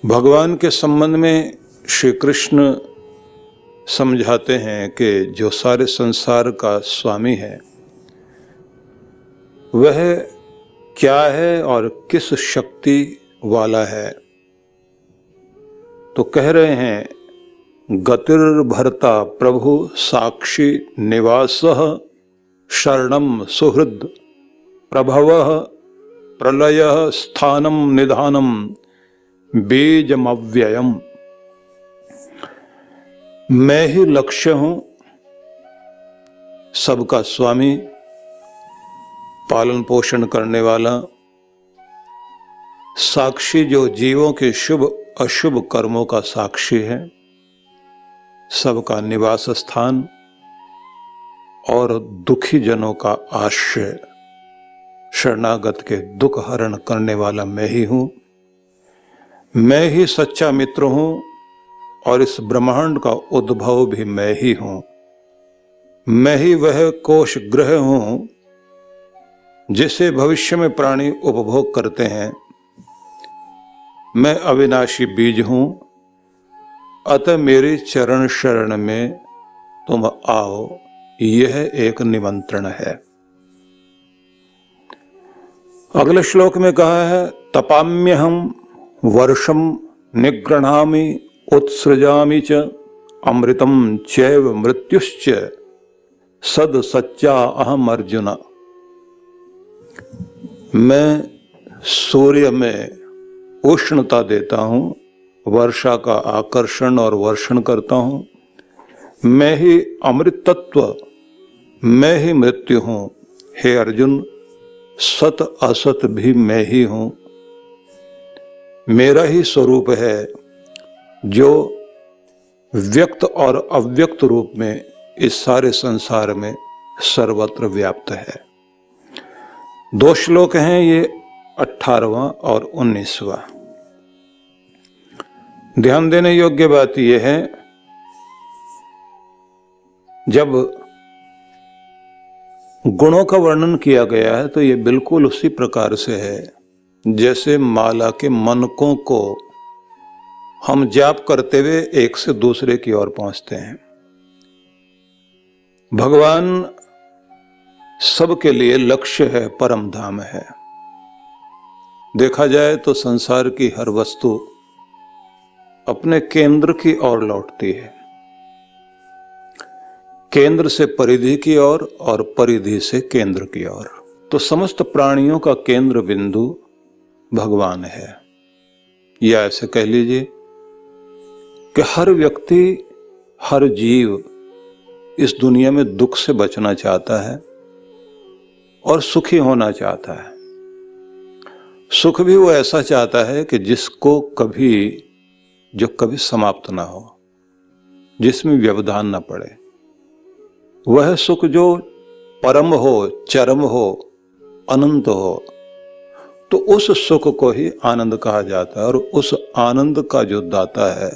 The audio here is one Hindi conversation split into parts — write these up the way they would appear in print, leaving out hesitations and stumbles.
भगवान के संबंध में श्री कृष्ण समझाते हैं कि जो सारे संसार का स्वामी है वह क्या है और किस शक्ति वाला है। तो कह रहे हैं गतिर्भर्ता प्रभु साक्षी निवासः शरणम सुहृद प्रभवः प्रलयः स्थानम निधानम बीजमव्ययम। मैं ही लक्ष्य हूं, सबका स्वामी, पालन पोषण करने वाला, साक्षी जो जीवों के शुभ अशुभ कर्मों का साक्षी है, सबका निवास स्थान और दुखी जनों का आश्रय, शरणागत के दुख हरण करने वाला मैं ही हूं। मैं ही सच्चा मित्र हूं और इस ब्रह्मांड का उद्भव भी मैं ही हूं। मैं ही वह कोष ग्रह हूं जिसे भविष्य में प्राणी उपभोग करते हैं। मैं अविनाशी बीज हूं, अतः मेरी चरण शरण में तुम आओ, यह एक निमंत्रण है। अगले श्लोक में कहा है तपाम्यहम वर्षम निगृह्णामि उत्सृजामि च अमृतम चैव मृत्युश्च सद सच्चा अहम अर्जुन। मैं सूर्य में उष्णता देता हूं, वर्षा का आकर्षण और वर्षण करता हूं। मैं ही अमृत तत्व, मैं ही मृत्यु हूं। हे अर्जुन, सत असत भी मैं ही हूं। मेरा ही स्वरूप है जो व्यक्त और अव्यक्त रूप में इस सारे संसार में सर्वत्र व्याप्त है। दो श्लोक हैं ये, 18वां और 19वां। ध्यान देने योग्य बात यह है, जब गुणों का वर्णन किया गया है तो ये बिल्कुल उसी प्रकार से है जैसे माला के मनकों को हम जाप करते हुए एक से दूसरे की ओर पहुंचते हैं। भगवान सबके लिए लक्ष्य है, परम धाम है। देखा जाए तो संसार की हर वस्तु अपने केंद्र की ओर लौटती है, केंद्र से परिधि की ओर और परिधि से केंद्र की ओर। तो समस्त प्राणियों का केंद्र बिंदु भगवान है। या ऐसे कह लीजिए कि हर व्यक्ति, हर जीव इस दुनिया में दुख से बचना चाहता है और सुखी होना चाहता है। सुख भी वो ऐसा चाहता है कि जिसको जो कभी समाप्त ना हो, जिसमें व्यवधान ना पड़े। वह सुख जो परम हो, चरम हो, अनंत हो, तो उस सुख को ही आनंद कहा जाता है। और उस आनंद का जो दाता है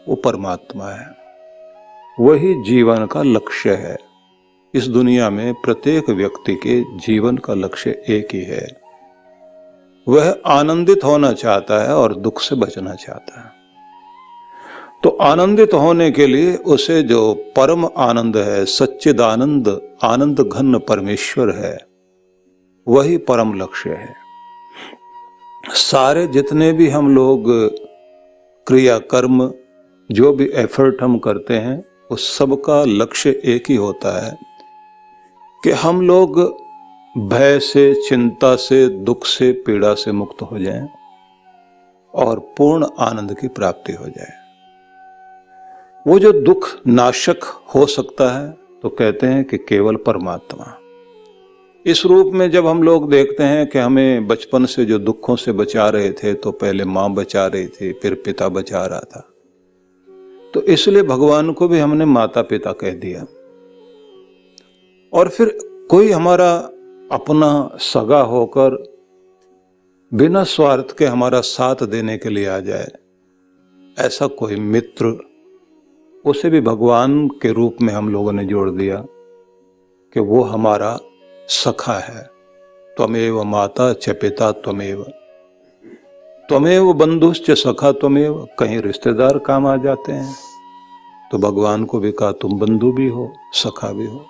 वो परमात्मा है। वही जीवन का लक्ष्य है। इस दुनिया में प्रत्येक व्यक्ति के जीवन का लक्ष्य एक ही है, वह आनंदित होना चाहता है और दुख से बचना चाहता है। तो आनंदित होने के लिए उसे जो परम आनंद है, सच्चिदानंद आनंद घन परमेश्वर है, वही परम लक्ष्य है। सारे जितने भी हम लोग क्रिया कर्म, जो भी एफर्ट हम करते हैं, उस सब का लक्ष्य एक ही होता है कि हम लोग भय से, चिंता से, दुख से, पीड़ा से मुक्त हो जाएं और पूर्ण आनंद की प्राप्ति हो जाए। वो जो दुख नाशक हो सकता है तो कहते हैं कि केवल परमात्मा। इस रूप में जब हम लोग देखते हैं कि हमें बचपन से जो दुखों से बचा रहे थे, तो पहले मां बचा रही थी, फिर पिता बचा रहा था, तो इसलिए भगवान को भी हमने माता पिता कह दिया। और फिर कोई हमारा अपना सगा होकर बिना स्वार्थ के हमारा साथ देने के लिए आ जाए, ऐसा कोई मित्र, उसे भी भगवान के रूप में हम लोगों ने जोड़ दिया कि वो हमारा सखा है। त्वमेव माता च पिता त्वमेव। त्वमेव बंधुश्च सखा त्वमेव, कहीं रिश्तेदार काम आ जाते हैं तो भगवान को भी कहा तुम बंधु भी हो सखा भी हो।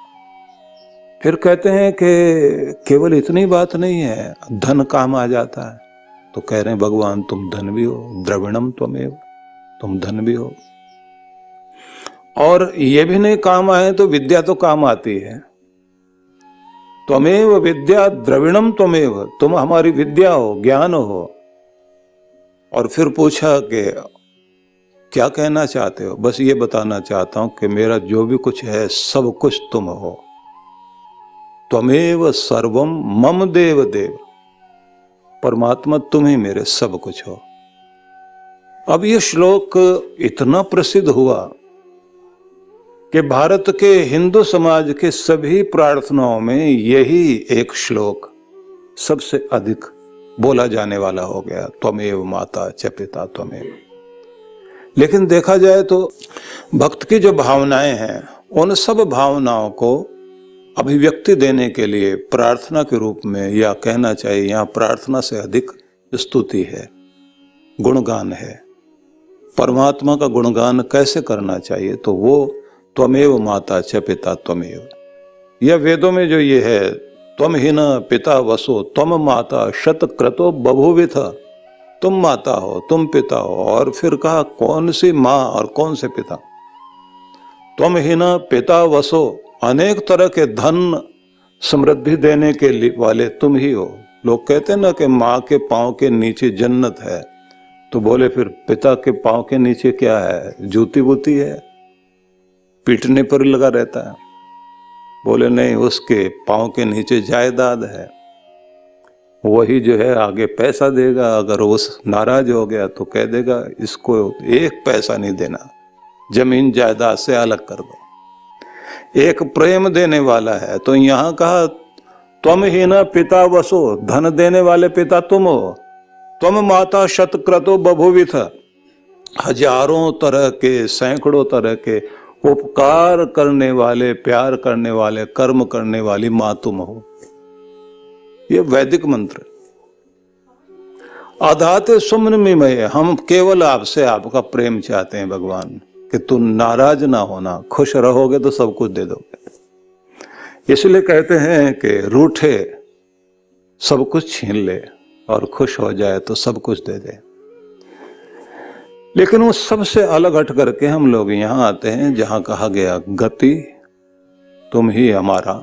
फिर कहते हैं कि केवल इतनी बात नहीं है, धन काम आ जाता है तो कह रहे हैं भगवान तुम धन भी हो, द्रविणम त्वमेव, तुम धन भी हो। और ये भी नहीं काम आए तो विद्या तो काम आती है, त्वमेव विद्या द्रविणम त्वमेव, तुम हमारी विद्या हो, ज्ञान हो। और फिर पूछा कि क्या कहना चाहते हो? बस ये बताना चाहता हूं कि मेरा जो भी कुछ है सब कुछ तुम हो, त्वमेव सर्वम मम देव देव, परमात्मा तुम ही मेरे सब कुछ हो। अब ये श्लोक इतना प्रसिद्ध हुआ कि भारत के हिंदू समाज के सभी प्रार्थनाओं में यही एक श्लोक सबसे अधिक बोला जाने वाला हो गया, त्वमेव माता च पिता त्वमेव। लेकिन देखा जाए तो भक्त की जो भावनाएं हैं उन सब भावनाओं को अभिव्यक्ति देने के लिए प्रार्थना के रूप में, या कहना चाहिए यहाँ प्रार्थना से अधिक स्तुति है, गुणगान है। परमात्मा का गुणगान कैसे करना चाहिए? तो वो त्वमेव माता च पिता त्वमेव, यह वेदों में जो ये है, त्वम ही न पिता वसो त्वम माता शतक्रतो बभूविथ, तुम माता हो तुम पिता हो। और फिर कहा कौन सी माँ और कौन से पिता? त्वम ही न पिता वसो, अनेक तरह के धन समृद्धि देने के वाले तुम ही हो। लोग कहते हैं ना कि माँ के पांव के नीचे जन्नत है, तो बोले फिर पिता के पांव के नीचे क्या है? जूती बूती है, पीटने पर लगा रहता है। बोले नहीं, उसके पांव के नीचे जायदाद है, वही जो है आगे पैसा देगा। अगर उस नाराज हो गया तो कह देगा इसको एक पैसा नहीं देना, जमीन जायदाद से अलग कर दो। एक प्रेम देने वाला है, तो यहाँ कहा त्वम ही न पिता वसो, धन देने वाले पिता तुम हो, त्वम माता शतक्रतो बभूविथ, हजारों तरह के सैकड़ों तरह के उपकार करने वाले, प्यार करने वाले, कर्म करने वाली माँ तुम हो। ये वैदिक मंत्र। आधाते सुमनमिमय, हम केवल आपसे आपका प्रेम चाहते हैं भगवान, कि तुम नाराज ना होना, खुश रहोगे तो सब कुछ दे दोगे। इसलिए कहते हैं कि रूठे सब कुछ छीन ले और खुश हो जाए तो सब कुछ दे दे। लेकिन वो सबसे अलग हट करके हम लोग यहां आते हैं जहां कहा गया गति तुम ही हमारा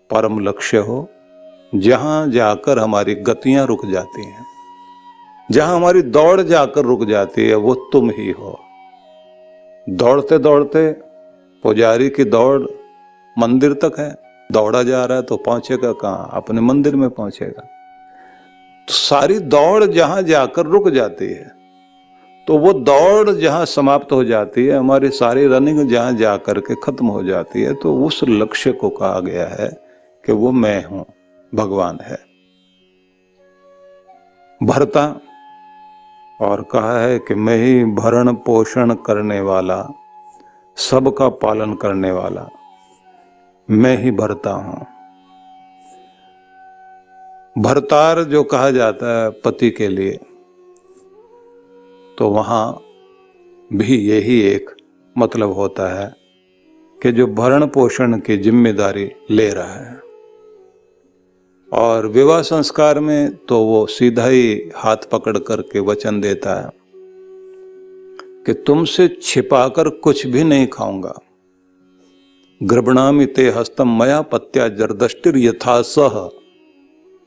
परम लक्ष्य हो, जहां जाकर हमारी गतियां रुक जाती हैं, जहां हमारी दौड़ जाकर रुक जाती है, वो तुम ही हो। दौड़ते दौड़ते पुजारी की दौड़ मंदिर तक है, दौड़ा जा रहा है तो पहुंचेगा कहां? अपने मंदिर में पहुंचेगा। तो सारी दौड़ जहां जाकर रुक जाती है, तो वो दौड़ जहां समाप्त हो जाती है, हमारी सारी रनिंग जहां जाकर के खत्म हो जाती है, तो उस लक्ष्य को कहा गया है कि वो मैं हूं, भगवान है। भरता और कहा है कि मैं ही भरण पोषण करने वाला, सबका पालन करने वाला, मैं ही भरता हूं। भरतार जो कहा जाता है पति के लिए, तो वहां भी यही एक मतलब होता है कि जो भरण पोषण की जिम्मेदारी ले रहा है। और विवाह संस्कार में तो वो सीधा ही हाथ पकड़ करके वचन देता है कि तुमसे छिपाकर कुछ भी नहीं खाऊंगा। गृभणामि ते हस्तम मया पत्या जरदष्टिर यथा सह,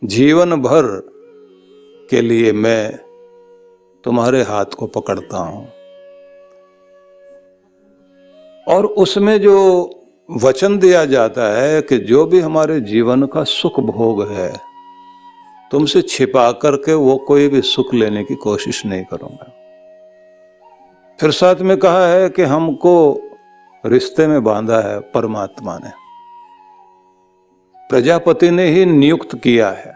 जीवन भर के लिए मैं तुम्हारे हाथ को पकड़ता हूं। और उसमें जो वचन दिया जाता है कि जो भी हमारे जीवन का सुख भोग है, तुमसे छिपा करके वो कोई भी सुख लेने की कोशिश नहीं करूंगा। फिर साथ में कहा है कि हमको रिश्ते में बांधा है परमात्मा ने, प्रजापति ने ही नियुक्त किया है।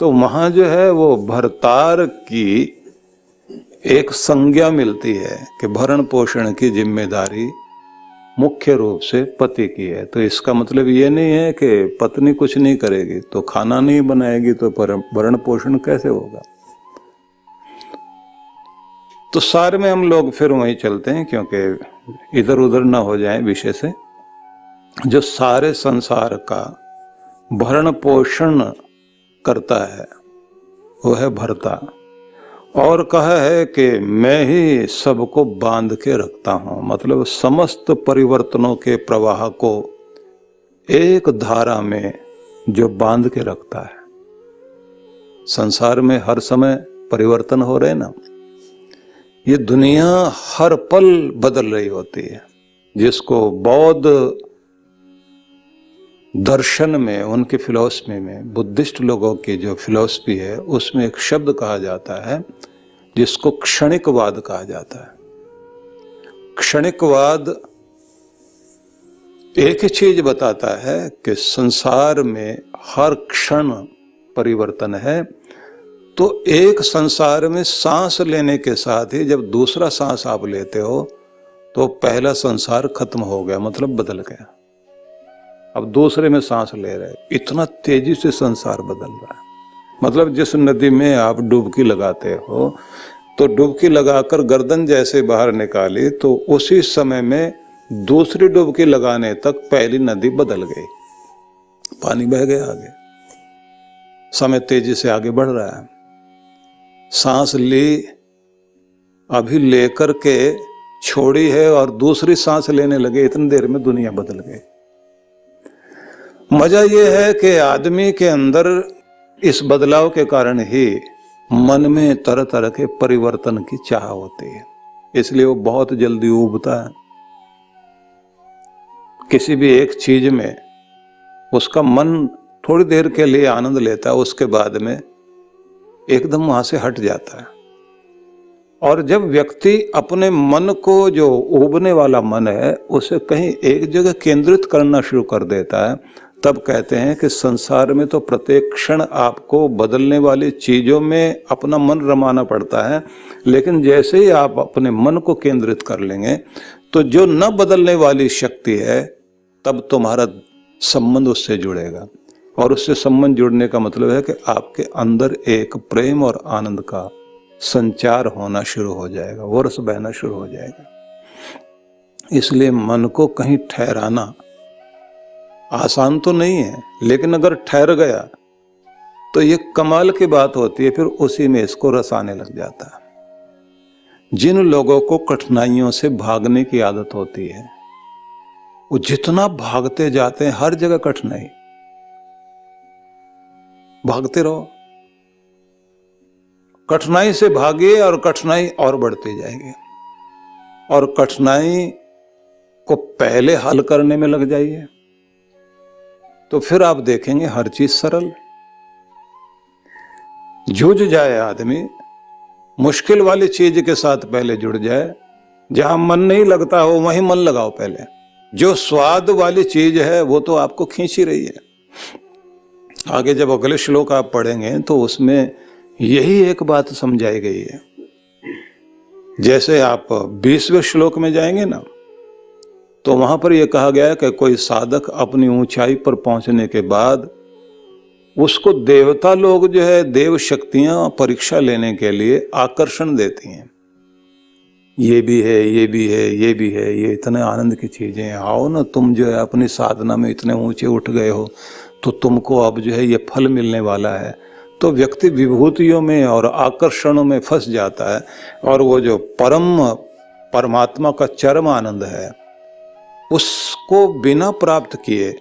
तो वहां जो है वो भरतार की एक संज्ञा मिलती है कि भरण पोषण की जिम्मेदारी मुख्य रूप से पति की है। तो इसका मतलब ये नहीं है कि पत्नी कुछ नहीं करेगी, तो खाना नहीं बनाएगी तो भरण पोषण कैसे होगा। तो सार में हम लोग फिर वहीं चलते हैं, क्योंकि इधर उधर ना हो जाए विषय से। जो सारे संसार का भरण पोषण करता है वो है भरता, और कहा है कि मैं ही सबको बांध के रखता हूं, मतलब समस्त परिवर्तनों के प्रवाह को एक धारा में जो बांध के रखता है। संसार में हर समय परिवर्तन हो रहे ना, ये दुनिया हर पल बदल रही होती है, जिसको बौद्ध दर्शन में, उनकी फिलॉसफी में, बुद्धिस्ट लोगों की जो फिलॉसफी है उसमें एक शब्द कहा जाता है जिसको क्षणिकवाद कहा जाता है। क्षणिकवाद एक ही चीज बताता है कि संसार में हर क्षण परिवर्तन है। तो एक संसार में सांस लेने के साथ ही जब दूसरा सांस आप लेते हो तो पहला संसार खत्म हो गया, मतलब बदल गया। अब दूसरे में सांस ले रहे, इतना तेजी से संसार बदल रहा है। मतलब जिस नदी में आप डुबकी लगाते हो तो डुबकी लगाकर गर्दन जैसे बाहर निकाली तो उसी समय में दूसरी डुबकी लगाने तक पहली नदी बदल गई, पानी बह गया आगे। समय तेजी से आगे बढ़ रहा है। सांस ली, अभी लेकर के छोड़ी है और दूसरी सांस लेने लगे, इतनी देर में दुनिया बदल गई। मजा यह है कि आदमी के अंदर इस बदलाव के कारण ही मन में तरह तरह के परिवर्तन की चाह होती है, इसलिए वो बहुत जल्दी उबता है। किसी भी एक चीज में उसका मन थोड़ी देर के लिए आनंद लेता है, उसके बाद में एकदम वहां से हट जाता है। और जब व्यक्ति अपने मन को, जो उबने वाला मन है, उसे कहीं एक जगह केंद्रित करना शुरू कर देता है, तब कहते हैं कि संसार में तो प्रत्येक क्षण आपको बदलने वाली चीजों में अपना मन रमाना पड़ता है, लेकिन जैसे ही आप अपने मन को केंद्रित कर लेंगे तो जो न बदलने वाली शक्ति है, तब तुम्हारा संबंध उससे जुड़ेगा। और उससे संबंध जुड़ने का मतलब है कि आपके अंदर एक प्रेम और आनंद का संचार होना शुरू हो जाएगा, वर्ष बहना शुरू हो जाएगा। इसलिए मन को कहीं ठहराना आसान तो नहीं है, लेकिन अगर ठहर गया तो ये कमाल की बात होती है, फिर उसी में इसको रस आने लग जाता है। जिन लोगों को कठिनाइयों से भागने की आदत होती है, वो जितना भागते जाते हैं हर जगह कठिनाई, भागते रहो, कठिनाई से भागिए और कठिनाई और बढ़ती जाएगी। और कठिनाई को पहले हल करने में लग जाइए तो फिर आप देखेंगे हर चीज सरल। जूझ जाए आदमी, मुश्किल वाली चीज के साथ पहले जुड़ जाए। जहां मन नहीं लगता हो वहीं मन लगाओ पहले। जो स्वाद वाली चीज है वो तो आपको खींच ही रही है। आगे जब अगले श्लोक आप पढ़ेंगे तो उसमें यही एक बात समझाई गई है। जैसे आप 20वें श्लोक में जाएंगे ना, तो वहां पर यह कहा गया है कि कोई साधक अपनी ऊंचाई पर पहुंचने के बाद उसको देवता लोग जो है, देव शक्तियां परीक्षा लेने के लिए आकर्षण देती हैं। ये भी है, ये भी है, ये भी है, ये इतने आनंद की चीजें हैं, आओ ना, तुम जो है अपनी साधना में इतने ऊंचे उठ गए हो तो तुमको अब जो है ये फल मिलने वाला है। तो व्यक्ति विभूतियों में और आकर्षणों में फंस जाता है, और वो जो परमात्मा का चरम आनंद है उसको बिना प्राप्त किए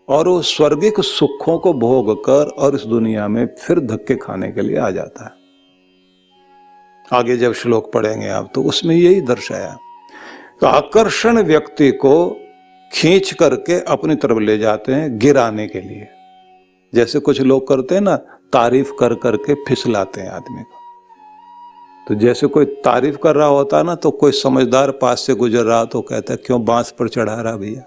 और वो स्वर्गिक सुखों को भोग कर और इस दुनिया में फिर धक्के खाने के लिए आ जाता है। आगे जब श्लोक पढ़ेंगे आप तो उसमें यही दर्शाया। तो आकर्षण व्यक्ति को खींच करके अपनी तरफ ले जाते हैं गिराने के लिए। जैसे कुछ लोग करते हैं ना, तारीफ कर करके फिसलाते हैं आदमी को। तो जैसे कोई तारीफ कर रहा होता है ना, तो कोई समझदार पास से गुजर रहा तो कहता है क्यों बांस पर चढ़ा रहा भैया,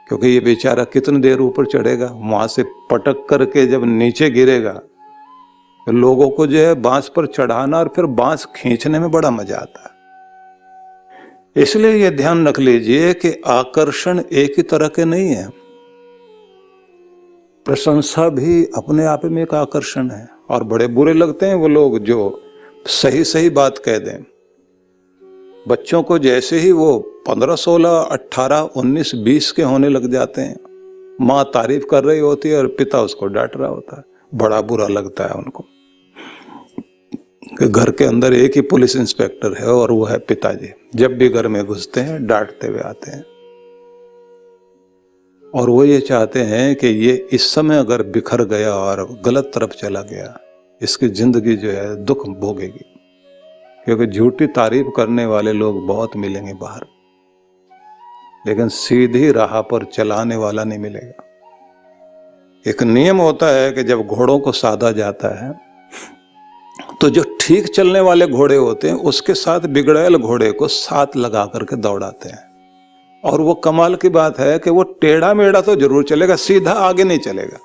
क्योंकि ये बेचारा कितनी देर ऊपर चढ़ेगा, वहां से पटक करके जब नीचे गिरेगा तो लोगों को जो है बांस पर चढ़ाना और फिर बांस खींचने में बड़ा मजा आता है। इसलिए ये ध्यान रख लीजिए कि आकर्षण एक ही तरह के नहीं है। प्रशंसा भी अपने आप में एक आकर्षण है, और बड़े बुरे लगते हैं वो लोग जो सही सही बात कह दें। बच्चों को जैसे ही वो 15, 16, 18, 19, 20 के होने लग जाते हैं, माँ तारीफ कर रही होती है और पिता उसको डांट रहा होता है। बड़ा बुरा लगता है उनको कि घर के अंदर एक ही पुलिस इंस्पेक्टर है और वो है पिताजी। जब भी घर में घुसते हैं डांटते हुए आते हैं, और वो ये चाहते हैं कि ये इस समय अगर बिखर गया और गलत तरफ चला गया, इसकी जिंदगी जो है दुख भोगेगी। क्योंकि झूठी तारीफ करने वाले लोग बहुत मिलेंगे बाहर, लेकिन सीधी राह पर चलाने वाला नहीं मिलेगा। एक नियम होता है कि जब घोड़ों को साधा जाता है तो जो ठीक चलने वाले घोड़े होते हैं उसके साथ बिगड़ैल घोड़े को साथ लगा करके दौड़ाते हैं। और वो कमाल की बात है कि वो टेढ़ा मेढ़ा तो जरूर चलेगा, सीधा आगे नहीं चलेगा।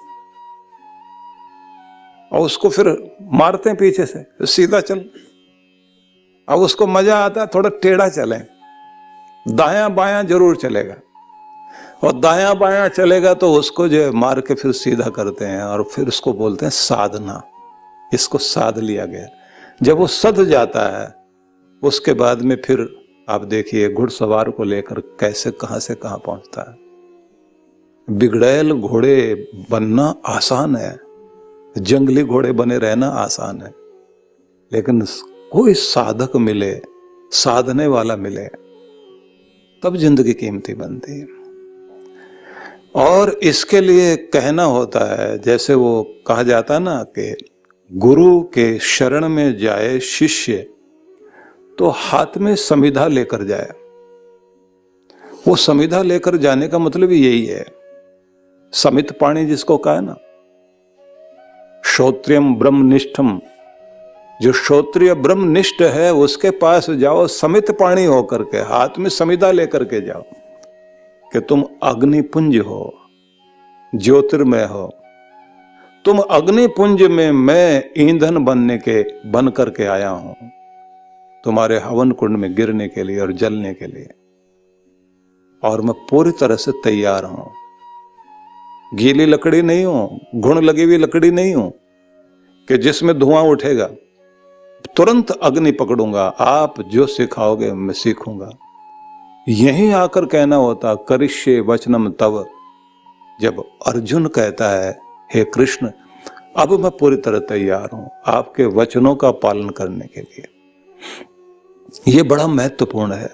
और उसको फिर मारते हैं पीछे से, सीधा चल। अब उसको मजा आता है थोड़ा टेढ़ा चले, दायां बायां जरूर चलेगा। और दायां बायां चलेगा तो उसको जो है मार के फिर सीधा करते हैं, और फिर उसको बोलते हैं साधना। इसको साध लिया गया। जब वो सध जाता है उसके बाद में फिर आप देखिए घुड़सवार को लेकर कैसे कहां से कहां पहुंचता है। बिगड़ैल घोड़े बनना आसान है, जंगली घोड़े बने रहना आसान है, लेकिन कोई साधक मिले, साधने वाला मिले, तब जिंदगी कीमती बनती है। और इसके लिए कहना होता है, जैसे वो कहा जाता है ना कि गुरु के शरण में जाए शिष्य तो हाथ में समिधा लेकर जाए। वो समिधा लेकर जाने का मतलब यही है, समित पाणी जिसको कहा है ना, श्रोत्रियम ब्रह्मनिष्ठम। जो श्रोत्रिय ब्रह्मनिष्ठ है उसके पास जाओ समित पाणी होकर के, हाथ में समिधा लेकर के जाओ कि तुम अग्निपुंज हो, ज्योतिर्मय हो। तुम अग्निपुंज में मैं ईंधन बन करके आया हूं, तुम्हारे हवन कुंड में गिरने के लिए और जलने के लिए, और मैं पूरी तरह से तैयार हूं। गीली लकड़ी नहीं हूं, घुन लगी हुई लकड़ी नहीं हूं कि जिसमें धुआं उठेगा। तुरंत अग्नि पकड़ूंगा, आप जो सिखाओगे मैं सीखूंगा। यहीं आकर कहना होता करिष्ये वचनम तव। जब अर्जुन कहता है हे कृष्ण अब मैं पूरी तरह तैयार हूं आपके वचनों का पालन करने के लिए, यह बड़ा महत्वपूर्ण है।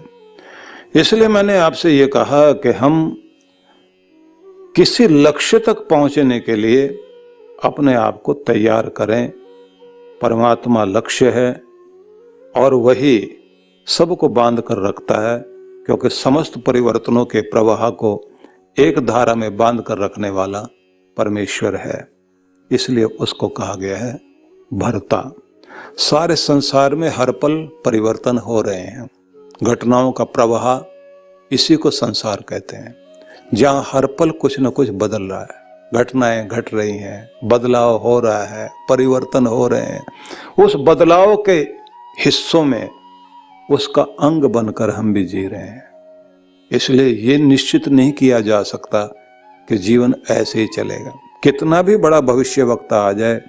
इसलिए मैंने आपसे यह कहा कि हम किसी लक्ष्य तक पहुंचने के लिए अपने आप को तैयार करें। परमात्मा लक्ष्य है और वही सबको बांध कर रखता है, क्योंकि समस्त परिवर्तनों के प्रवाह को एक धारा में बांध कर रखने वाला परमेश्वर है। इसलिए उसको कहा गया है भरता। सारे संसार में हर पल परिवर्तन हो रहे हैं, घटनाओं का प्रवाह, इसी को संसार कहते हैं। जहां हर पल कुछ न कुछ बदल रहा है, घटनाएं घट रही हैं, बदलाव हो रहा है, परिवर्तन हो रहे हैं। उस बदलाव के हिस्सों में उसका अंग बनकर हम भी जी रहे हैं। इसलिए ये निश्चित नहीं किया जा सकता कि जीवन ऐसे ही चलेगा। कितना भी बड़ा भविष्यवक्ता आ जाए,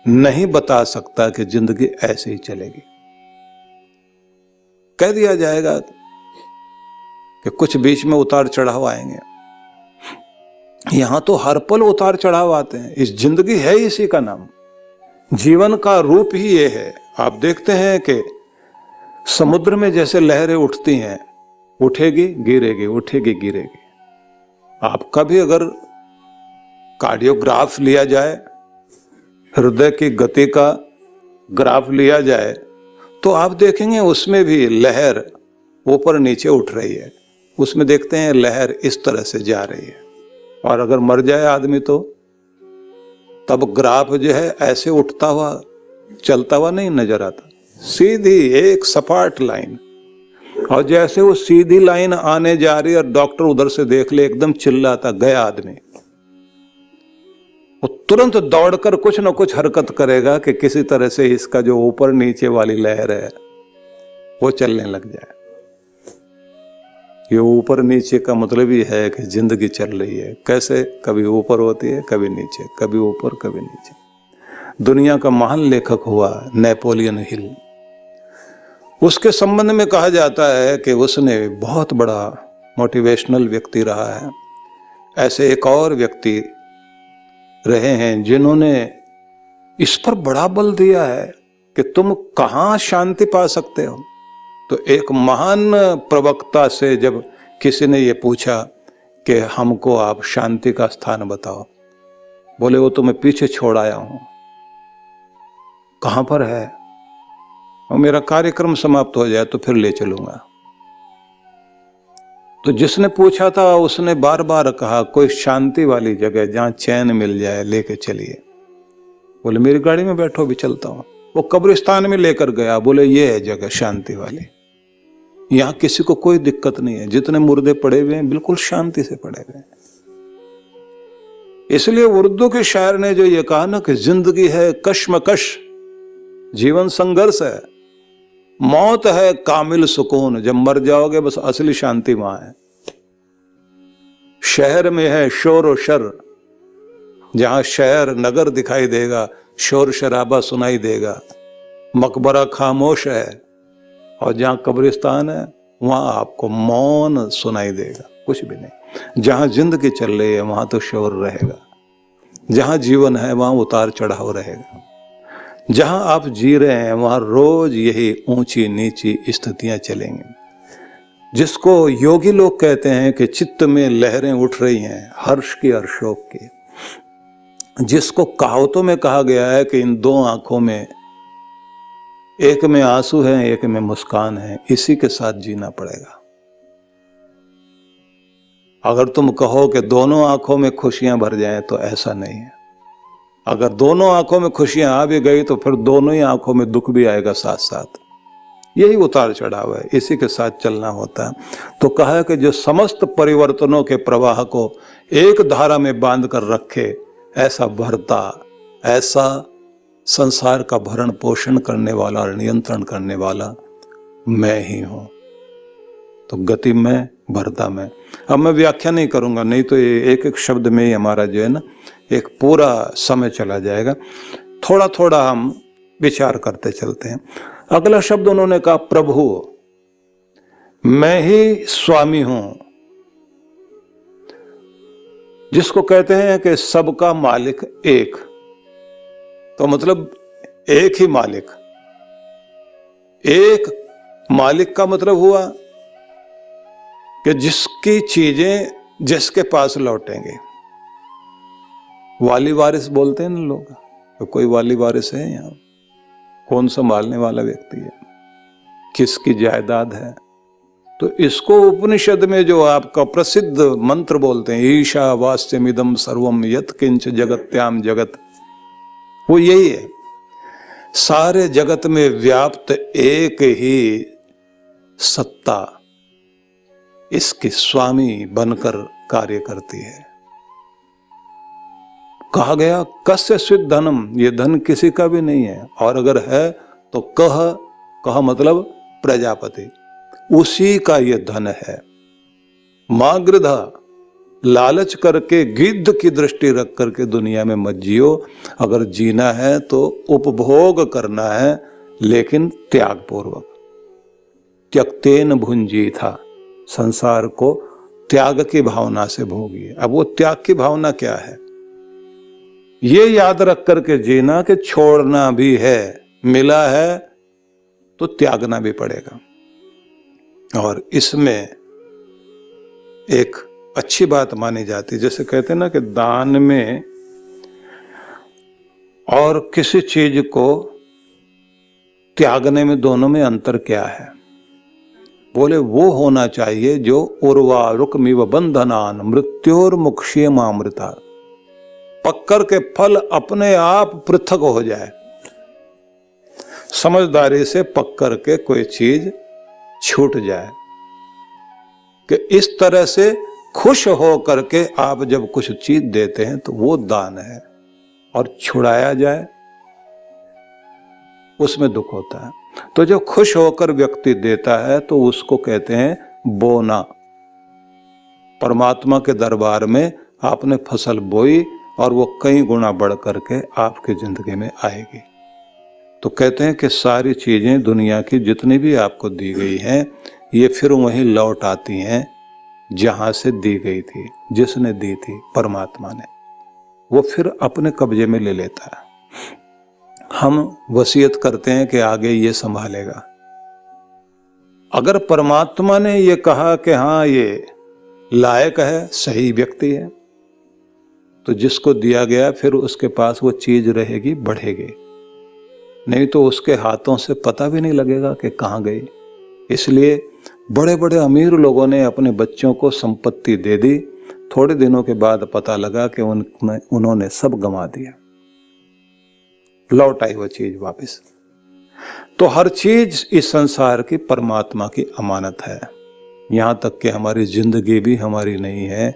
नहीं बता सकता कि जिंदगी ऐसे ही चलेगी। कह दिया जाएगा कि कुछ बीच में उतार चढ़ाव आएंगे। यहां तो हर पल उतार चढ़ाव आते हैं। इस जिंदगी है इसी का नाम, जीवन का रूप ही ये है। आप देखते हैं कि समुद्र में जैसे लहरें उठती हैं, उठेगी गिरेगी, उठेगी गिरेगी। आपका भी अगर कार्डियोग्राफ लिया जाए, हृदय की गति का ग्राफ लिया जाए, तो आप देखेंगे उसमें भी लहर ऊपर नीचे उठ रही है। उसमें देखते हैं लहर इस तरह से जा रही है, और अगर मर जाए आदमी तो तब ग्राफ जो है ऐसे उठता हुआ चलता हुआ नहीं नजर आता, सीधी एक सपाट लाइन। और जैसे वो सीधी लाइन आने जा रही है और डॉक्टर उधर से देख ले, एकदम चिल्लाता गया आदमी, वो तुरंत दौड़कर कुछ न कुछ हरकत करेगा कि किसी तरह से इसका जो ऊपर नीचे वाली लहर है वो चलने लग जाए। ये ऊपर नीचे का मतलब ही है कि जिंदगी चल रही है। कैसे? कभी ऊपर होती है, कभी नीचे, कभी ऊपर कभी नीचे। दुनिया का महान लेखक हुआ नेपोलियन हिल, उसके संबंध में कहा जाता है कि उसने बहुत बड़ा मोटिवेशनल व्यक्ति रहा है। ऐसे एक और व्यक्ति रहे हैं जिन्होंने इस पर बड़ा बल दिया है कि तुम कहाँ शांति पा सकते हो। तो एक महान प्रवक्ता से जब किसी ने ये पूछा कि हमको आप शांति का स्थान बताओ, बोले वो तो मैं पीछे छोड़ आया हूं। कहां पर है? और मेरा कार्यक्रम समाप्त हो जाए तो फिर ले चलूंगा। तो जिसने पूछा था उसने बार बार कहा कोई शांति वाली जगह जहां चैन मिल जाए लेके चलिए। बोले मेरी गाड़ी में बैठो, भी चलता हूं। वो कब्रिस्तान में लेकर गया, बोले ये है जगह शांति वाली, यहां किसी को कोई दिक्कत नहीं है, जितने मुर्दे पड़े हुए हैं बिल्कुल शांति से पड़े हुए हैं। इसलिए उर्दू के शायर ने जो ये कहा ना कि जिंदगी है कश्मकश, जीवन संघर्ष है, मौत है कामिल सुकून, जब मर जाओगे बस असली शांति वहां है। शहर में है शोर और शर, जहां शहर नगर दिखाई देगा, शोर शराबा सुनाई देगा, मकबरा खामोश है, और जहां कब्रिस्तान है वहां आपको मौन सुनाई देगा, कुछ भी नहीं। जहां जिंदगी चल रही है वहां तो शोर रहेगा, जहां जीवन है वहां उतार चढ़ाव रहेगा, जहां आप जी रहे हैं वहां रोज यही ऊंची नीची स्थितियां चलेंगी। जिसको योगी लोग कहते हैं कि चित्त में लहरें उठ रही हैं हर्ष की और शोक की, जिसको कहावतों में कहा गया है कि इन दो आंखों में एक में आंसू है एक में मुस्कान है, इसी के साथ जीना पड़ेगा। अगर तुम कहो कि दोनों आंखों में खुशियां भर जाएं तो ऐसा नहीं है। अगर दोनों आंखों में खुशियां आ भी गई तो फिर दोनों ही आंखों में दुख भी आएगा साथ साथ। यही उतार चढ़ाव है, इसी के साथ चलना होता है। तो कहा है कि जो समस्त परिवर्तनों के प्रवाह को एक धारा में बांध कर रखे, ऐसा भरता, ऐसा संसार का भरण पोषण करने वाला और नियंत्रण करने वाला मैं ही हूं। तो गति में, भरता में। अब मैं व्याख्या नहीं करूंगा, नहीं तो ये एक एक शब्द में ही हमारा जो है ना एक पूरा समय चला जाएगा। थोड़ा थोड़ा हम विचार करते चलते हैं। अगला शब्द उन्होंने कहा प्रभु, मैं ही स्वामी हूं, जिसको कहते हैं कि सबका मालिक एक। तो मतलब एक ही मालिक। एक मालिक का मतलब हुआ कि जिसकी चीजें जिसके पास लौटेंगे। वाली वारिस बोलते हैं ना लोग, तो कोई वाली वारिस है यहाँ? कौन संभालने वाला व्यक्ति है, किसकी जायदाद है? तो इसको उपनिषद में जो आपका प्रसिद्ध मंत्र बोलते हैं, ईशा वास्यमिदम सर्वम यत् किंच जगत्याम जगत, वो यही है। सारे जगत में व्याप्त एक ही सत्ता इसके स्वामी बनकर कार्य करती है। कहा गया कस्य स्वित धनम, ये धन किसी का भी नहीं है, और अगर है तो कह मतलब प्रजापति, उसी का ये धन है। मागृधा, लालच करके गिद्ध की दृष्टि रख करके दुनिया में मत जियो। अगर जीना है तो उपभोग करना है, लेकिन त्याग पूर्वक। त्यक्तेन भुंजी था, संसार को त्याग की भावना से भोगिए। अब वो त्याग की भावना क्या है, ये याद रख करके जीना कि छोड़ना भी है, मिला है तो त्यागना भी पड़ेगा। और इसमें एक अच्छी बात मानी जाती है, जैसे कहते हैं ना कि दान में और किसी चीज को त्यागने में, दोनों में अंतर क्या है? बोले वो होना चाहिए जो उर्वारुकमिव बंधनान मृत्योर्मुक्षीयमामृता, पक्कर के फल अपने आप पृथक हो जाए। समझदारी से पक्कर के कोई चीज छूट जाए, कि इस तरह से खुश हो करके आप जब कुछ चीज देते हैं तो वो दान है, और छुड़ाया जाए उसमें दुख होता है। तो जो खुश होकर व्यक्ति देता है तो उसको कहते हैं बोना। परमात्मा के दरबार में आपने फसल बोई और वो कई गुना बढ़ करके आपकी जिंदगी में आएगी। तो कहते हैं कि सारी चीजें दुनिया की जितनी भी आपको दी गई हैं, ये फिर वहीं लौट आती हैं जहां से दी गई थी, जिसने दी थी परमात्मा ने, वो फिर अपने कब्जे में ले लेता है। हम वसीयत करते हैं कि आगे ये संभालेगा। अगर परमात्मा ने ये कहा कि हाँ ये लायक है, सही व्यक्ति है, तो जिसको दिया गया फिर उसके पास वो चीज रहेगी, बढ़ेगी, नहीं तो उसके हाथों से पता भी नहीं लगेगा कि कहाँ गई। इसलिए बड़े बड़े अमीर लोगों ने अपने बच्चों को संपत्ति दे दी, थोड़े दिनों के बाद पता लगा कि उन्होंने सब गंवा दिया, लौट आई वो चीज वापस। तो हर चीज इस संसार की परमात्मा की अमानत है। यहां तक कि हमारी जिंदगी भी हमारी नहीं है,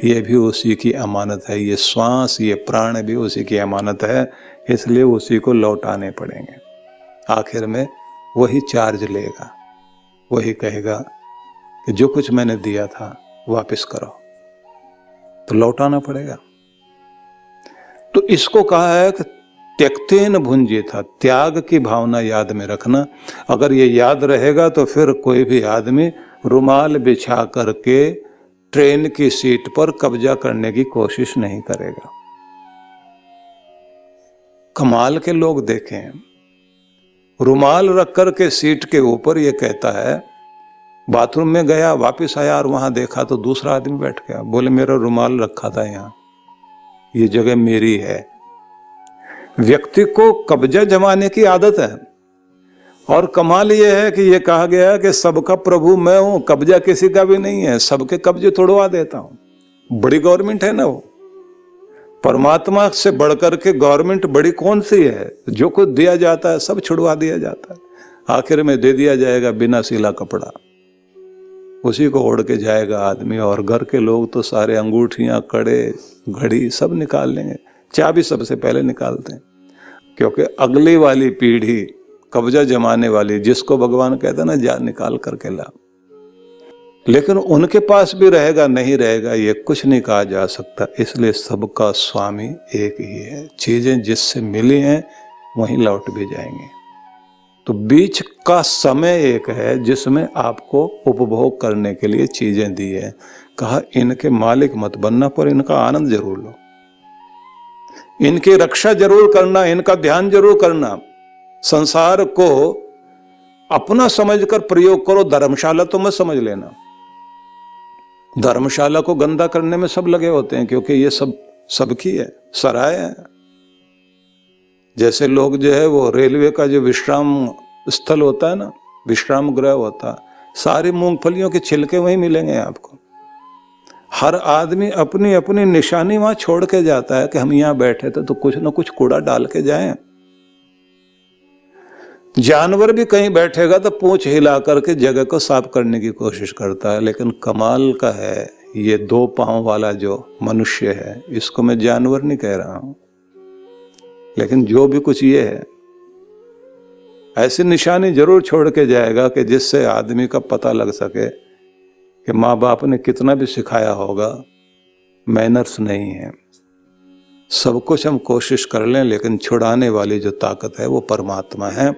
ये भी उसी की अमानत है। ये श्वास, ये प्राण भी उसी की अमानत है, इसलिए उसी को लौटाने पड़ेंगे। आखिर में वही चार्ज लेगा, वही कहेगा कि जो कुछ मैंने दिया था वापस करो, तो लौटाना पड़ेगा। तो इसको कहा है कि त्यक्तेन भुंजिता, त्याग की भावना याद में रखना। अगर ये याद रहेगा तो फिर कोई भी आदमी रुमाल बिछा करके ट्रेन की सीट पर कब्जा करने की कोशिश नहीं करेगा। कमाल के लोग देखें, रुमाल रख कर के सीट के ऊपर ये कहता है, बाथरूम में गया वापस आया और वहां देखा तो दूसरा आदमी बैठ गया, बोले मेरा रुमाल रखा था यहाँ, ये जगह मेरी है। व्यक्ति को कब्जा जमाने की आदत है। और कमाल यह है कि यह कहा गया है कि सबका प्रभु मैं हूं, कब्जा किसी का भी नहीं है, सबके कब्जे तोड़वा देता हूं। बड़ी गवर्नमेंट है ना वो, परमात्मा से बढ़कर के गवर्नमेंट बड़ी कौन सी है? जो कुछ दिया जाता है सब छुड़वा दिया जाता है, आखिर में दे दिया जाएगा बिना सिला कपड़ा, उसी को ओढ़ के जाएगा आदमी। और घर के लोग तो सारे अंगूठियां, कड़े, घड़ी सब निकाल लेंगे, चाबी सबसे पहले निकालते हैं, क्योंकि अगली वाली पीढ़ी कब्जा जमाने वाली, जिसको भगवान कहते हैं ना जा निकाल करके ला, लेकिन उनके पास भी रहेगा नहीं रहेगा ये कुछ नहीं कहा जा सकता। इसलिए सबका स्वामी एक ही है, चीजें जिससे मिली हैं वहीं लौट भी जाएंगे। तो बीच का समय एक है जिसमें आपको उपभोग करने के लिए चीजें दी है। कहा इनके मालिक मत बनना, पर इनका आनंद जरूर लो, इनकी रक्षा जरूर करना, इनका ध्यान जरूर करना। संसार को अपना समझकर प्रयोग करो, धर्मशाला तो मत समझ लेना। धर्मशाला को गंदा करने में सब लगे होते हैं, क्योंकि ये सब सबकी है, सराय है। जैसे लोग जो है वो रेलवे का जो विश्राम स्थल होता है ना, विश्राम गृह होता है, सारी मूंगफलियों के छिलके वहीं मिलेंगे आपको। हर आदमी अपनी अपनी निशानी वहां छोड़ के जाता है कि हम यहां बैठे थे तो कुछ ना कुछ कूड़ा डाल के जाएं। जानवर भी कहीं बैठेगा तो पूंछ हिला करके जगह को साफ करने की कोशिश करता है, लेकिन कमाल का है ये दो पांव वाला जो मनुष्य है, इसको मैं जानवर नहीं कह रहा हूं, लेकिन जो भी कुछ ये है ऐसी निशानी जरूर छोड़ के जाएगा कि जिससे आदमी का पता लग सके कि माँ बाप ने कितना भी सिखाया होगा, मैनर्स नहीं है। सब कुछ हम कोशिश कर लें, लेकिन छुड़ाने वाली जो ताकत है वो परमात्मा है,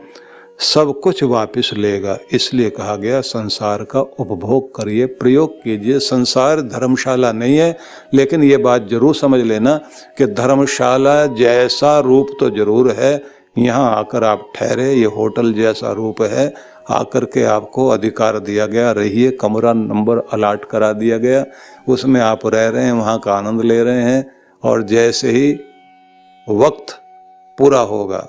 सब कुछ वापस लेगा। इसलिए कहा गया संसार का उपभोग करिए, प्रयोग कीजिए। संसार धर्मशाला नहीं है, लेकिन ये बात जरूर समझ लेना कि धर्मशाला जैसा रूप तो जरूर है। यहाँ आकर आप ठहरे, ये होटल जैसा रूप है, आकर के आपको अधिकार दिया गया, रहिए, कमरा नंबर अलाट करा दिया गया, उसमें आप रह रहे हैं, वहाँ का आनंद ले रहे हैं, और जैसे ही वक्त पूरा होगा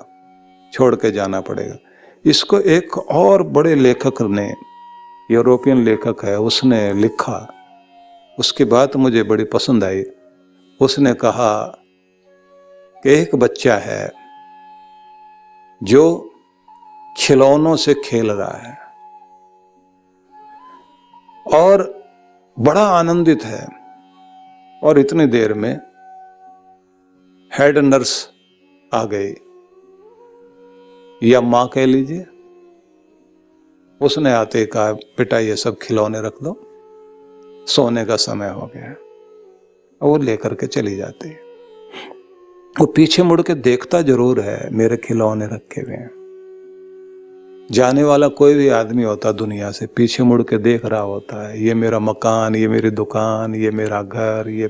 छोड़ के जाना पड़ेगा। इसको एक और बड़े लेखक ने, यूरोपियन लेखक है, उसने लिखा, उसकी बात मुझे बड़ी पसंद आई। उसने कहा कि एक बच्चा है जो खिलौनों से खेल रहा है और बड़ा आनंदित है, और इतनी देर में हेड नर्स आ गई, या मां कह लीजिए। उसने आते कहा बेटा ये सब खिलौने रख दो, सोने का समय हो गया, और वो लेकर के चली जाती है। वो पीछे मुड़ के देखता जरूर है, मेरे खिलौने रखे हुए हैं, जाने वाला कोई भी आदमी होता दुनिया से पीछे मुड़ के देख रहा होता है, ये मेरा मकान, ये मेरी दुकान, ये मेरा घर, ये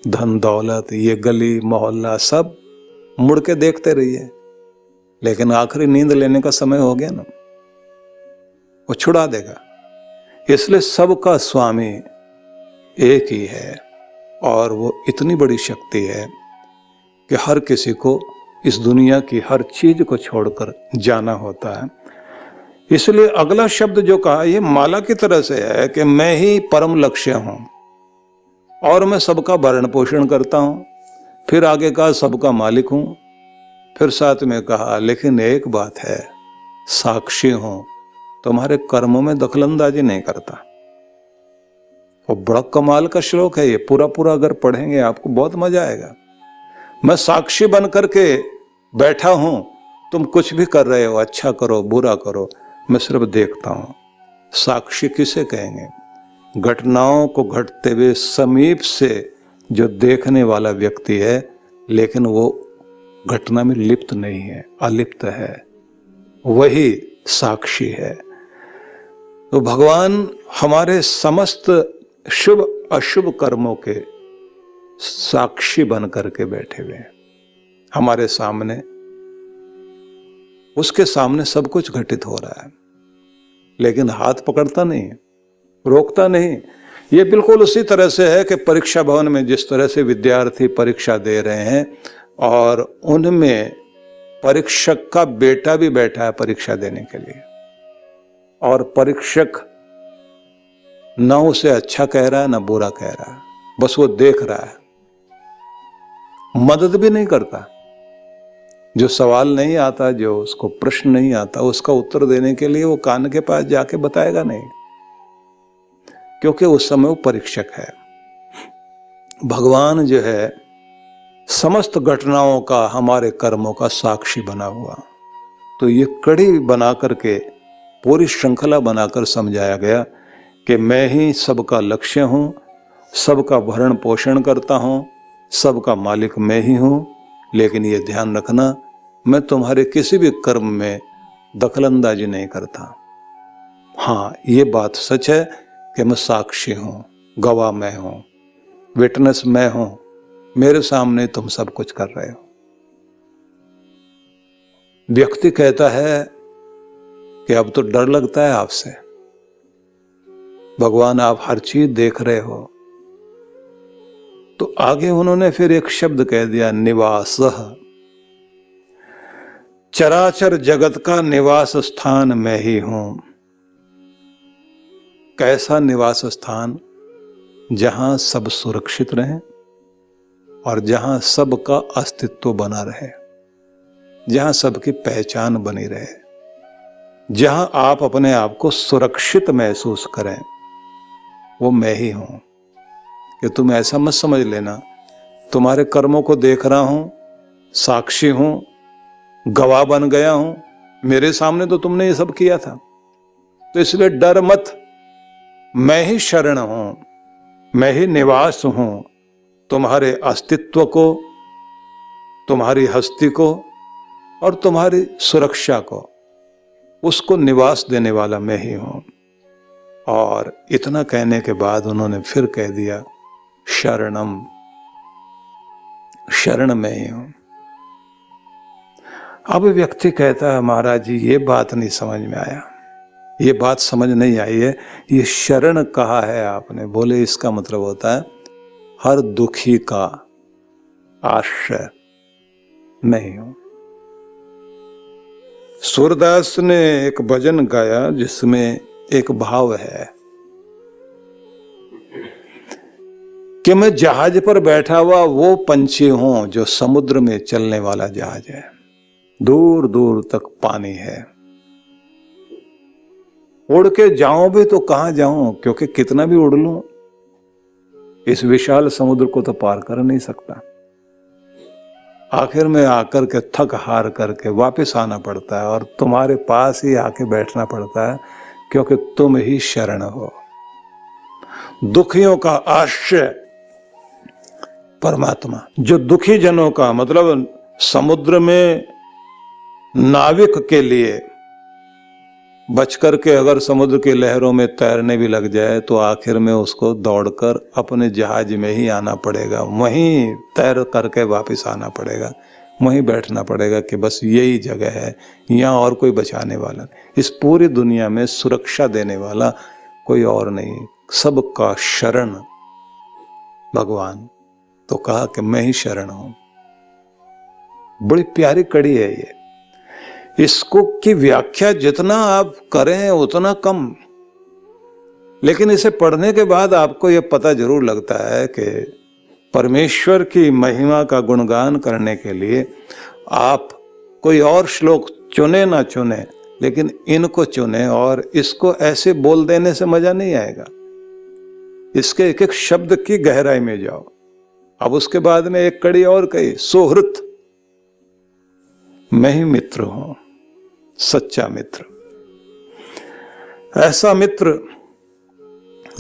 धन दौलत, ये गली मोहल्ला, सब मुड़ के देखते रहिए। लेकिन आखिरी नींद लेने का समय हो गया ना, वो छुड़ा देगा। इसलिए सबका स्वामी एक ही है और वो इतनी बड़ी शक्ति है कि हर किसी को इस दुनिया की हर चीज को छोड़कर जाना होता है। इसलिए अगला शब्द जो कहा ये माला की तरह से है कि मैं ही परम लक्ष्य हूं और मैं सबका भरण पोषण करता हूं। फिर आगे कहा सबका मालिक हूं। फिर साथ में कहा लेकिन एक बात है, साक्षी हूं, तुम्हारे कर्मों में दखलंदाजी नहीं करता। वो बड़ा कमाल का श्लोक है ये, पूरा पूरा अगर पढ़ेंगे आपको बहुत मजा आएगा। मैं साक्षी बन करके बैठा हूं, तुम कुछ भी कर रहे हो, अच्छा करो बुरा करो, मैं सिर्फ देखता हूं। साक्षी किसे कहेंगे? घटनाओं को घटते हुए समीप से जो देखने वाला व्यक्ति है, लेकिन वो घटना में लिप्त नहीं है, अलिप्त है, वही साक्षी है। तो भगवान हमारे समस्त शुभ अशुभ कर्मों के साक्षी बन करके बैठे हुए हैं हमारे सामने। उसके सामने सब कुछ घटित हो रहा है, लेकिन हाथ पकड़ता नहीं, रोकता नहीं। ये बिल्कुल उसी तरह से है कि परीक्षा भवन में जिस तरह से विद्यार्थी परीक्षा दे रहे हैं और उनमें परीक्षक का बेटा भी बैठा है परीक्षा देने के लिए, और परीक्षक न उसे अच्छा कह रहा है न बुरा कह रहा है, बस वो देख रहा है, मदद भी नहीं करता। जो सवाल नहीं आता, जो उसको प्रश्न नहीं आता, उसका उत्तर देने के लिए वो कान के पास जाके बताएगा नहीं, क्योंकि उस समय वो परीक्षक है। भगवान जो है समस्त घटनाओं का, हमारे कर्मों का साक्षी बना हुआ। तो ये कड़ी बना करके, पूरी श्रृंखला बनाकर समझाया गया कि मैं ही सबका लक्ष्य हूं, सबका भरण पोषण करता हूं, सबका मालिक मैं ही हूं। लेकिन ये ध्यान रखना, मैं तुम्हारे किसी भी कर्म में दखलंदाजी नहीं करता। हाँ, ये बात सच है कि मैं साक्षी हूं, गवाह मैं हूं, विटनेस मैं हूं, मेरे सामने तुम सब कुछ कर रहे हो। व्यक्ति कहता है कि अब तो डर लगता है आपसे, भगवान आप हर चीज देख रहे हो। तो आगे उन्होंने फिर एक शब्द कह दिया, निवासः। चराचर जगत का निवास स्थान मैं ही हूं। कैसा निवास स्थान? जहां सब सुरक्षित रहें और जहां सबका अस्तित्व बना रहे, जहां सबकी पहचान बनी रहे, जहां आप अपने आप को सुरक्षित महसूस करें, वो मैं ही हूं। कि तुम ऐसा मत समझ लेना तुम्हारे कर्मों को देख रहा हूं, साक्षी हूं, गवाह बन गया हूं, मेरे सामने तो तुमने ये सब किया था, तो इसलिए डर मत। मैं ही शरण हूं, मैं ही निवास हूं, तुम्हारे अस्तित्व को, तुम्हारी हस्ती को और तुम्हारी सुरक्षा को, उसको निवास देने वाला मैं ही हूं। और इतना कहने के बाद उन्होंने फिर कह दिया, शरणम, शरण में ही हूं। अब व्यक्ति कहता है, महाराज जी ये बात नहीं समझ में आया, ये बात समझ नहीं आई है, ये शरण कहा है आपने। बोले इसका मतलब होता है हर दुखी का आश्रय मैं ही हूं। सूरदास ने एक भजन गाया जिसमें एक भाव है कि मैं जहाज पर बैठा हुआ वो पंछी हूं जो समुद्र में चलने वाला जहाज है, दूर दूर तक पानी है। उड़ के जाऊं भी तो कहां जाऊं, क्योंकि कितना भी उड़ लूं इस विशाल समुद्र को तो पार कर नहीं सकता। आखिर में आकर के थक हार करके वापस आना पड़ता है और तुम्हारे पास ही आके बैठना पड़ता है, क्योंकि तुम ही शरण हो। दुखियों का आश्रय परमात्मा, जो दुखी जनों का मतलब समुद्र में नाविक के लिए बच कर के अगर समुद्र की लहरों में तैरने भी लग जाए तो आखिर में उसको दौड़कर अपने जहाज में ही आना पड़ेगा, वहीं तैर करके वापस आना पड़ेगा, वहीं बैठना पड़ेगा कि बस यही जगह है, यहाँ और कोई बचाने वाला नहीं। इस पूरी दुनिया में सुरक्षा देने वाला कोई और नहीं, सबका शरण भगवान। तो कहा कि मैं ही शरण हूं। बड़ी प्यारी कड़ी है ये। इसको की व्याख्या जितना आप करें उतना कम, लेकिन इसे पढ़ने के बाद आपको यह पता जरूर लगता है कि परमेश्वर की महिमा का गुणगान करने के लिए आप कोई और श्लोक चुने ना चुने, लेकिन इनको चुने और इसको ऐसे बोल देने से मजा नहीं आएगा। इसके एक एक शब्द की गहराई में जाओ। अब उसके बाद में एक कड़ी और कही, सुहृत, मैं ही मित्र हूं, सच्चा मित्र। ऐसा मित्र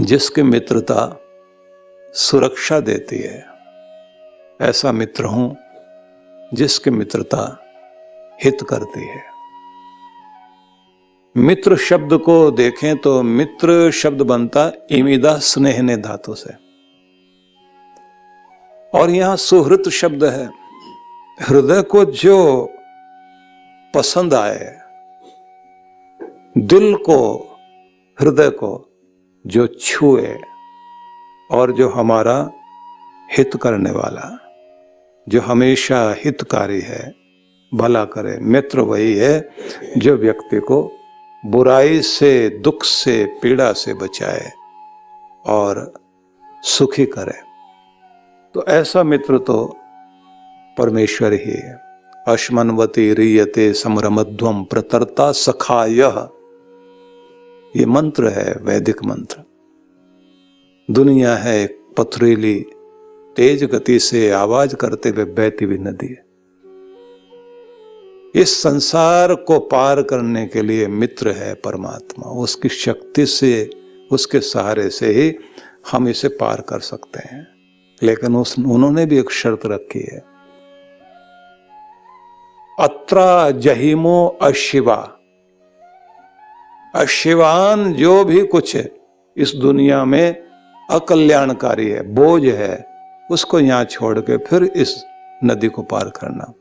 जिसकी मित्रता सुरक्षा देती है, ऐसा मित्र हूं जिसकी मित्रता हित करती है। मित्र शब्द को देखें तो मित्र शब्द बनता इमिदा स्नेहने धातु से, और यहां सुहृत शब्द है। हृदय को जो पसंद आए, दिल को, हृदय को जो छुए और जो हमारा हित करने वाला, जो हमेशा हितकारी है, भला करे, मित्र वही है जो व्यक्ति को बुराई से, दुख से, पीड़ा से बचाए और सुखी करे। तो ऐसा मित्र तो परमेश्वर ही है। अश्मन्वती रीयते समरमध्वम प्रतरता सखायः, ये मंत्र है, वैदिक मंत्र। दुनिया है एक पथरीली, तेज गति से आवाज करते हुए बहती हुई नदी है। इस संसार को पार करने के लिए मित्र है परमात्मा। उसकी शक्ति से, उसके सहारे से ही हम इसे पार कर सकते हैं। लेकिन उन्होंने भी एक शर्त रखी है, अत्रा जहीमो अशिवा। अशिवान जो भी कुछ है इस दुनिया में अकल्याणकारी है, बोझ है, उसको यहां छोड़ के फिर इस नदी को पार करना।